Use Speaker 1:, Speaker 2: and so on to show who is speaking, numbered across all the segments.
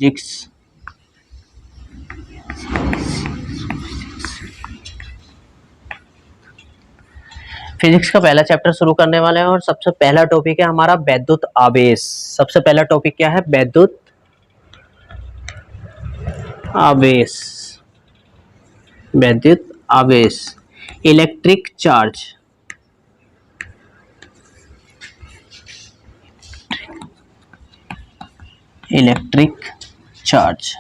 Speaker 1: Physics physics का पहला chapter शुरू करने वाले हैं और सबसे पहला टॉपिक है हमारा वैद्युत आवेश। सबसे पहला टॉपिक क्या है? वैद्युत आवेश। वैद्युत आवेश, इलेक्ट्रिक चार्ज। Electric charge.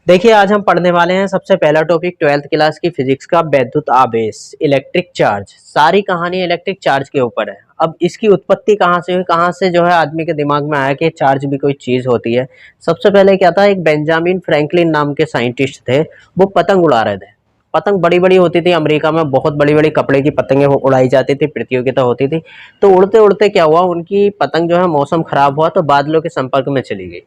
Speaker 1: देखिए आज हम पढ़ने वाले हैं सबसे पहला टॉपिक 12th क्लास की फिजिक्स का वैद्युत आवेश, इलेक्ट्रिक चार्ज। सारी कहानी इलेक्ट्रिक चार्ज के ऊपर है। अब इसकी उत्पत्ति कहाँ से हुई, कहाँ से जो है आदमी के दिमाग में आया कि चार्ज भी कोई चीज होती है। सबसे पहले क्या था, एक बेंजामिन फ्रैंकलिन नाम के साइंटिस्ट थे, वो पतंग उड़ा रहे थे। पतंग बड़ी बड़ी होती थी, अमेरिका में बहुत बड़ी बड़ी कपड़े की पतंगें उड़ाई जाती थी, प्रतियोगिता होती थी। तो उड़ते उड़ते क्या हुआ, उनकी पतंग जो है मौसम खराब हुआ तो बादलों के संपर्क में चली गई।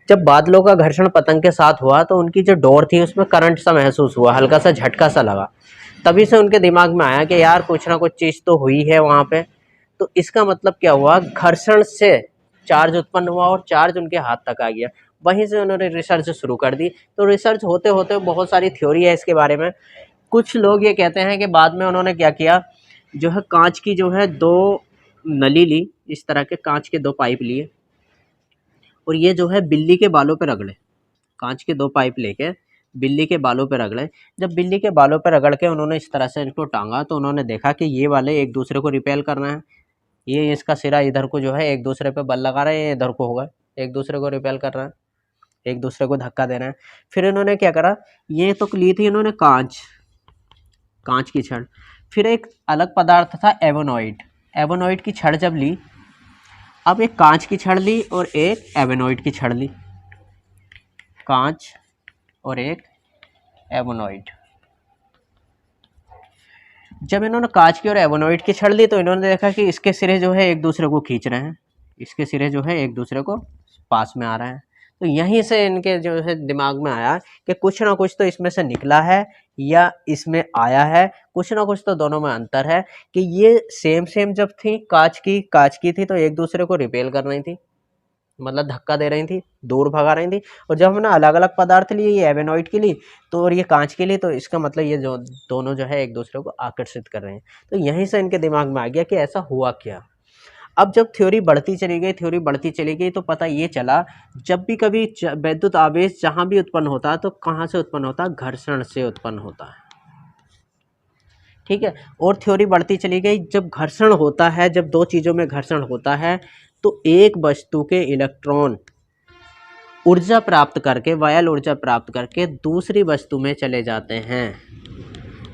Speaker 1: जब बादलों का घर्षण पतंग के साथ हुआ तो उनकी जो डोर थी उसमें करंट सा महसूस हुआ, हल्का सा झटका सा लगा। तभी से उनके दिमाग में आया कि यार कुछ ना कुछ चीज तो हुई है वहां पे। तो इसका मतलब क्या हुआ, घर्षण से चार्ज उत्पन्न हुआ और चार्ज उनके हाथ तक आ गया। वहीं से उन्होंने रिसर्च शुरू कर दी। तो रिसर्च होते होते बहुत सारी थ्योरी है इसके बारे में। कुछ लोग ये कहते हैं कि बाद में उन्होंने क्या किया, जो है कांच की जो है दो नली ली, इस तरह के कांच के दो पाइप लिए और ये जो है बिल्ली के बालों पे रगड़े। कांच के दो पाइप लेके बिल्ली के बालों पे रगड़े। जब बिल्ली के बालों पे रगड़ के उन्होंने इस तरह से इनको टांगा तो उन्होंने देखा कि ये वाले एक दूसरे को रिपेल कर रहे हैं। ये इसका सिरा इधर को जो है एक दूसरे पे बल लगा रहे हैं, ये इधर को होगा, एक दूसरे को रिपेल कर रहे हैं, एक दूसरे को धक्का दे रहे हैं। फिर इन्होंने क्या करा, ये तो ली थी इन्होंने कांच, कांच की छड़। फिर एक अलग पदार्थ था एवोनॉइड। एवोनॉइड की छड़ जब ली, अब एक कांच की छड़ ली और एक एवोनॉइड की छड़ ली, कांच और एक एवोनॉइड। जब इन्होंने कांच की और एवोनॉइड की छड़ ली तो इन्होंने देखा कि इसके सिरे जो है एक दूसरे को खींच रहे हैं, इसके सिरे जो है एक दूसरे को पास में आ रहे हैं। तो यहीं से इनके जो है दिमाग में आया कि कुछ ना कुछ तो इसमें से निकला है या इसमें आया है, कुछ ना कुछ तो दोनों में अंतर है। कि ये सेम सेम जब थी, कांच की थी तो एक दूसरे को रिपेल कर रही थी, मतलब धक्का दे रही थी, दूर भगा रही थी। और जब हमने अलग अलग पदार्थ लिए, ये एवेनॉइड के लिए तो और ये कांच के लिए, तो इसका मतलब ये जो दोनों जो है एक दूसरे को आकर्षित कर रहे हैं। तो यहीं से इनके दिमाग में आ गया कि ऐसा हुआ क्या। अब जब थ्योरी बढ़ती चली गई तो पता ये चला, जब भी कभी वैद्युत आवेश जहां भी उत्पन्न होता है तो कहाँ से उत्पन्न होता है, घर्षण से उत्पन्न होता है। ठीक है। और थ्योरी बढ़ती चली गई, जब घर्षण होता है, जब दो चीजों में घर्षण होता है तो एक वस्तु के इलेक्ट्रॉन ऊर्जा प्राप्त करके, वायल ऊर्जा प्राप्त करके दूसरी वस्तु में चले जाते हैं,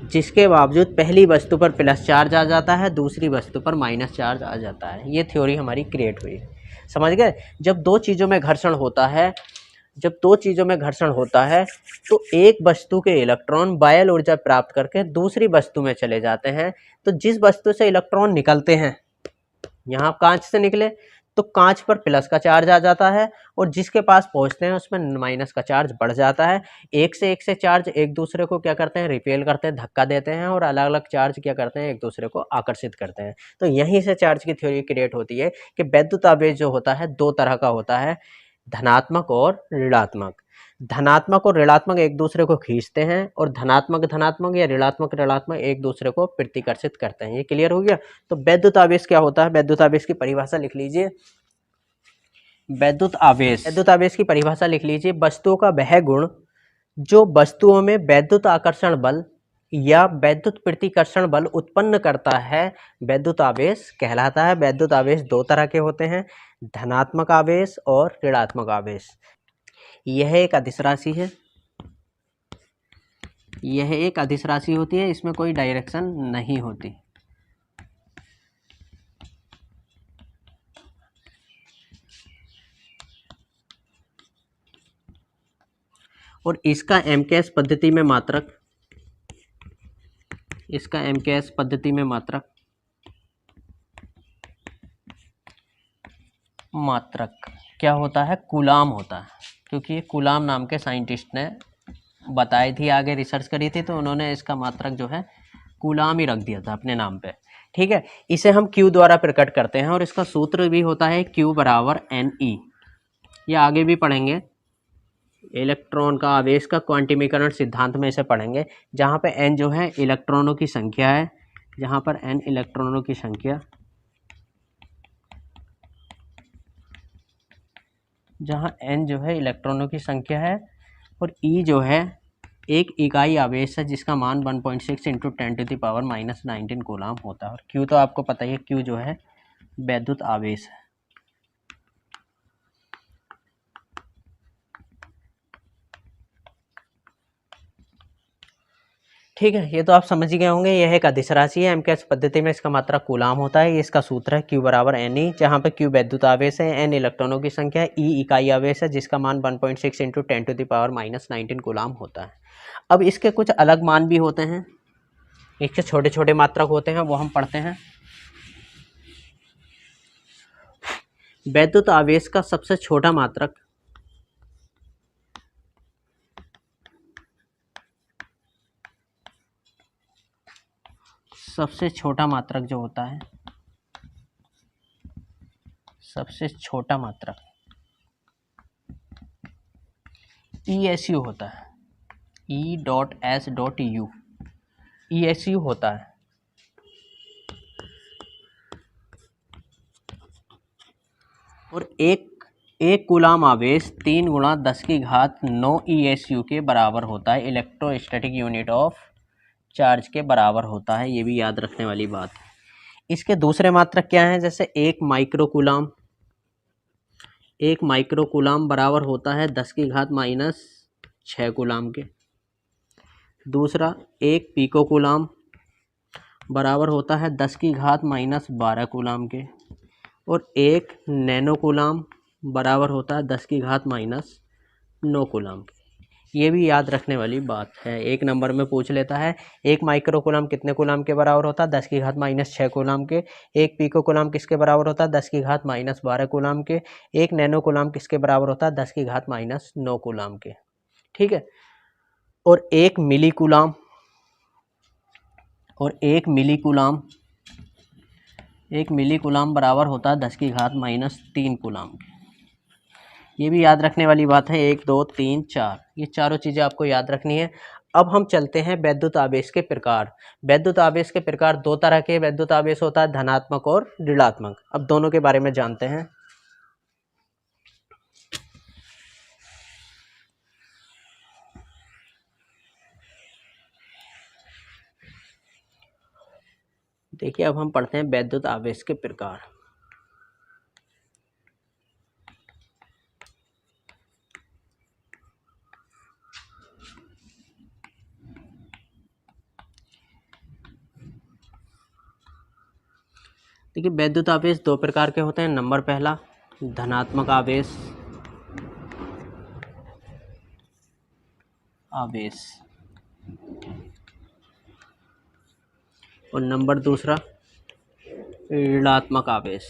Speaker 1: जिसके बावजूद पहली वस्तु पर प्लस चार्ज आ जाता है, दूसरी वस्तु पर माइनस चार्ज आ जाता है। ये थ्योरी हमारी क्रिएट हुई, समझ गए। जब दो चीज़ों में घर्षण होता है, तो एक वस्तु के इलेक्ट्रॉन वायल ऊर्जा प्राप्त करके दूसरी वस्तु में चले जाते हैं। तो जिस वस्तु से इलेक्ट्रॉन निकलते हैं, यहाँ कांच से निकले तो कांच पर प्लस का चार्ज आ जाता है और जिसके पास पहुंचते हैं उसमें माइनस का चार्ज बढ़ जाता है। एक से चार्ज एक दूसरे को क्या करते हैं, रिपेल करते हैं, धक्का देते हैं, और अलग अलग चार्ज क्या करते हैं, एक दूसरे को आकर्षित करते हैं। तो यहीं से चार्ज की थ्योरी क्रिएट होती है कि वैद्युत आवेश जो होता है दो तरह का होता है, धनात्मक और ऋणात्मक। धनात्मक और ऋणात्मक एक दूसरे को खींचते हैं और धनात्मक धनात्मक या ऋणात्मक ऋणात्मक एक दूसरे को प्रतिकर्षित करते हैं। ये क्लियर हो गया। तो वैद्युत आवेश क्या होता है, वैद्युत आवेश की परिभाषा लिख लीजिए। वैद्युत आवेश की परिभाषा लिख लीजिए, वस्तुओं का वह गुण जो वस्तुओं में वैद्युत आकर्षण बल या वैद्युत प्रतिकर्षण बल उत्पन्न करता है, वैद्युत आवेश कहलाता है। वैद्युत आवेश दो तरह के होते हैं, धनात्मक आवेश और ऋणात्मक आवेश। यह एक अदिश राशि है, यह एक अदिश राशि होती है, इसमें कोई डायरेक्शन नहीं होती। और इसका एमकेएस पद्धति में मात्रक, क्या होता है, कूलाम होता है। क्योंकि ये कूलाम नाम के साइंटिस्ट ने बताई थी, आगे रिसर्च करी थी, तो उन्होंने इसका मात्रक जो है कूलाम ही रख दिया था अपने नाम पे। ठीक है, इसे हम Q द्वारा प्रकट करते हैं और इसका सूत्र भी होता है Q बराबर Ne। ये आगे भी पढ़ेंगे, इलेक्ट्रॉन का आवेश का क्वांटिमीकरण सिद्धांत में इसे पढ़ेंगे, जहाँ पे n जो है इलेक्ट्रॉनों की संख्या है, जहाँ पर n इलेक्ट्रॉनों की संख्या, जहाँ n जो है इलेक्ट्रॉनों की संख्या है और E जो है एक इकाई आवेश है जिसका मान 1.6 इंटू 10⁻⁻19 कूलाम होता है। और Q तो आपको पता ही है, Q जो है वैद्युत आवेश है। ठीक है, ये तो आप समझ गए होंगे, यह एक अदिश राशि है। एमकेएस पद्धति में इसका मात्रक कूलाम होता है। ये इसका सूत्र है Q बराबर Ne, जहाँ पे Q वैद्युत आवेश है, N इलेक्ट्रॉनों की संख्या है, E इकाई आवेश है जिसका मान 1.6 इंटू 10⁻⁻19 कूलाम होता है। अब इसके कुछ अलग मान भी होते हैं, इसके छोटे छोटे मात्रक होते हैं, वो हम पढ़ते हैं। वैद्युत आवेश का सबसे छोटा मात्रक जो होता है, सबसे छोटा मात्रक ESU होता है। E.S.U ESU होता है। और एक कूलाम आवेश 3 गुणा 10⁻9 ESU के बराबर होता है, इलेक्ट्रोस्टैटिक यूनिट ऑफ चार्ज के बराबर होता है। ये भी याद रखने वाली बात है। इसके दूसरे मात्रक क्या हैं, जैसे एक माइक्रोकूलाम बराबर होता है 10⁻⁻6 कूलाम के। दूसरा एक पिकोकूलाम बराबर होता है 10⁻12 कूलाम के। और एक नैनोकूलाम बराबर होता है 10⁻9 कूलाम के। ये भी याद रखने वाली बात है, एक नंबर में पूछ लेता है। एक माइक्रोकूलाम कितने कूलाम के बराबर होता है, 10⁻6 कूलाम के। एक पिकोकूलाम किसके बराबर होता है, 10⁻12 कूलाम के। एक नैनोकूलाम किसके बराबर होता है, 10⁻9 कूलाम के। ठीक है, और एक मिलीकूलाम बराबर होता है 10⁻³ कूलाम के। ये भी याद रखने वाली बात है, 1 2 3 4, ये चारों चीज़ें आपको याद रखनी है। अब हम चलते हैं वैद्युत आवेश के प्रकार। वैद्युत आवेश के प्रकार दो तरह के वैद्युत आवेश होता है, धनात्मक और ऋणात्मक। अब दोनों के बारे में जानते हैं। देखिए, अब हम पढ़ते हैं वैद्युत आवेश के प्रकार। देखिए, वैद्युत आवेश दो प्रकार के होते हैं। नंबर पहला धनात्मक आवेश और नंबर दूसरा ऋणात्मक आवेश।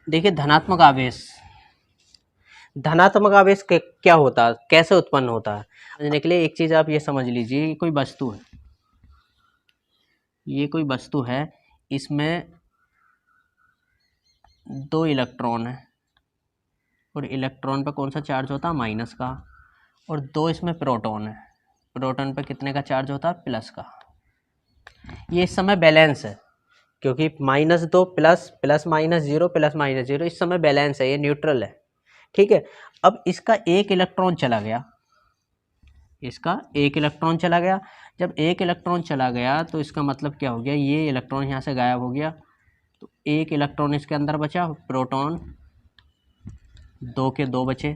Speaker 1: देखिए, धनात्मक आवेश क्या होता है, कैसे उत्पन्न होता है, समझने के लिए एक चीज आप ये समझ लीजिए, ये कोई वस्तु है, इसमें 2 इलेक्ट्रॉन है और इलेक्ट्रॉन पे कौन सा चार्ज होता है, माइनस का। और 2 इसमें प्रोटॉन है, प्रोटॉन पे कितने का चार्ज होता है, प्लस का। ये इस समय बैलेंस है, क्योंकि -2 प्लस -0 प्लस -0 इस समय बैलेंस है, ये न्यूट्रल है। ठीक है, अब इसका एक इलेक्ट्रॉन चला गया, जब एक इलेक्ट्रॉन चला गया तो इसका मतलब क्या हो गया, ये इलेक्ट्रॉन यहाँ से गायब हो गया, तो एक इलेक्ट्रॉन इसके अंदर बचा, प्रोटॉन 2 के 2 बचे।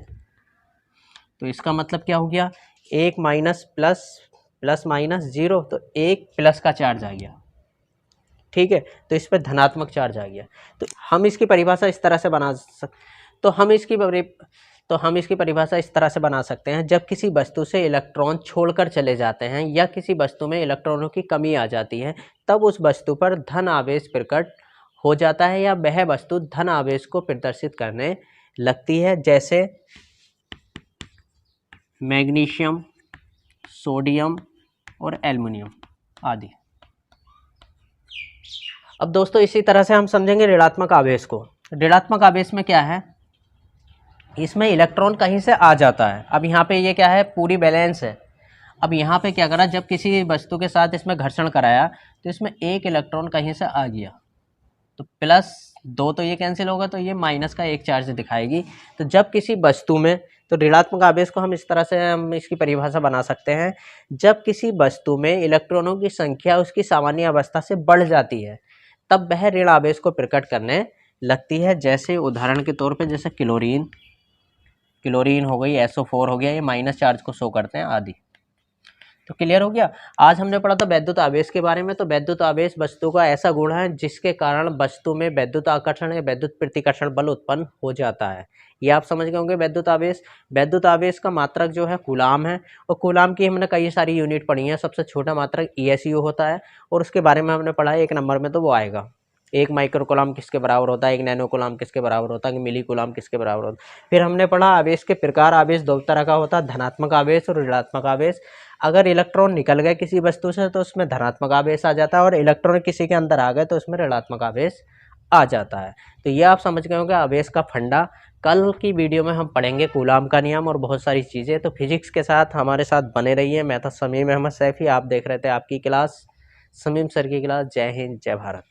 Speaker 1: तो इसका मतलब क्या हो गया, एक माइनस प्लस माइनस 0, तो एक प्लस का चार्ज आ गया। ठीक है, तो इस पर धनात्मक चार्ज आ गया। तो हम इसकी परिभाषा इस तरह से बना सकते हैं, जब किसी वस्तु से इलेक्ट्रॉन छोड़कर चले जाते हैं या किसी वस्तु में इलेक्ट्रॉनों की कमी आ जाती है, तब उस वस्तु पर धन आवेश प्रकट हो जाता है या वह वस्तु धन आवेश को प्रदर्शित करने लगती है। जैसे मैग्नीशियम, सोडियम और एल्युमिनियम आदि। अब दोस्तों इसी तरह से हम समझेंगे ऋणात्मक आवेश को। ऋणात्मक आवेश में क्या है, इसमें इलेक्ट्रॉन कहीं से आ जाता है। अब यहाँ पे ये क्या है, पूरी बैलेंस है। अब यहाँ पे क्या करा, जब किसी वस्तु के साथ इसमें घर्षण कराया तो इसमें एक इलेक्ट्रॉन कहीं से आ गया, तो +2 तो ये कैंसिल होगा, तो ये माइनस का एक चार्ज दिखाएगी। तो जब किसी वस्तु में, तो ऋणात्मक आवेश को हम इस तरह से हम इसकी परिभाषा बना सकते हैं, जब किसी वस्तु में इलेक्ट्रॉनों की संख्या उसकी सामान्य अवस्था से बढ़ जाती है तब वह ऋण आवेश को प्रकट करने लगती है। जैसे उदाहरण के तौर पे जैसे क्लोरीन हो गई, SO4 हो गया, ये माइनस चार्ज को शो करते हैं आदि। तो क्लियर हो गया। आज हमने पढ़ा था वैद्युत आवेश के बारे में। तो वैद्युत आवेश वस्तु का ऐसा गुण है जिसके कारण वस्तु में वैद्युत आकर्षण या वैद्युत प्रतिकर्षण बल उत्पन्न हो जाता है। ये आप समझ गए होंगे वैद्युत आवेश। वैद्युत आवेश का मात्रक जो है कूलाम है, और कूलाम की हमने कई सारी यूनिट पढ़ी हैं। सबसे छोटा मात्रक ESU होता है, और उसके बारे में हमने पढ़ा है 1 नंबर में, तो वो आएगा। 1 माइक्रो कूलाम किसके बराबर होता है, 1 नैनो कूलाम किसके बराबर होता है, मिली कूलाम किसके बराबर होता है। फिर हमने पढ़ा आवेश के प्रकार। आवेश 2 तरह का होता है, धनात्मक आवेश और ऋणात्मक आवेश। अगर इलेक्ट्रॉन निकल गए किसी वस्तु से तो उसमें धनात्मक आवेश आ जाता है, और इलेक्ट्रॉन किसी के अंदर आ गए तो उसमें ऋणात्मक आवेश आ जाता है। तो ये आप समझ गए होंगे आवेश का फंडा। कल की वीडियो में हम पढ़ेंगे कूलाम का नियम और बहुत सारी चीज़ें। तो फिजिक्स के साथ हमारे साथ बने रहिए। मैं था समीम अहमद सैफी, आप देख रहे थे आपकी क्लास, समीम सर की क्लास। जय हिंद, जय भारत।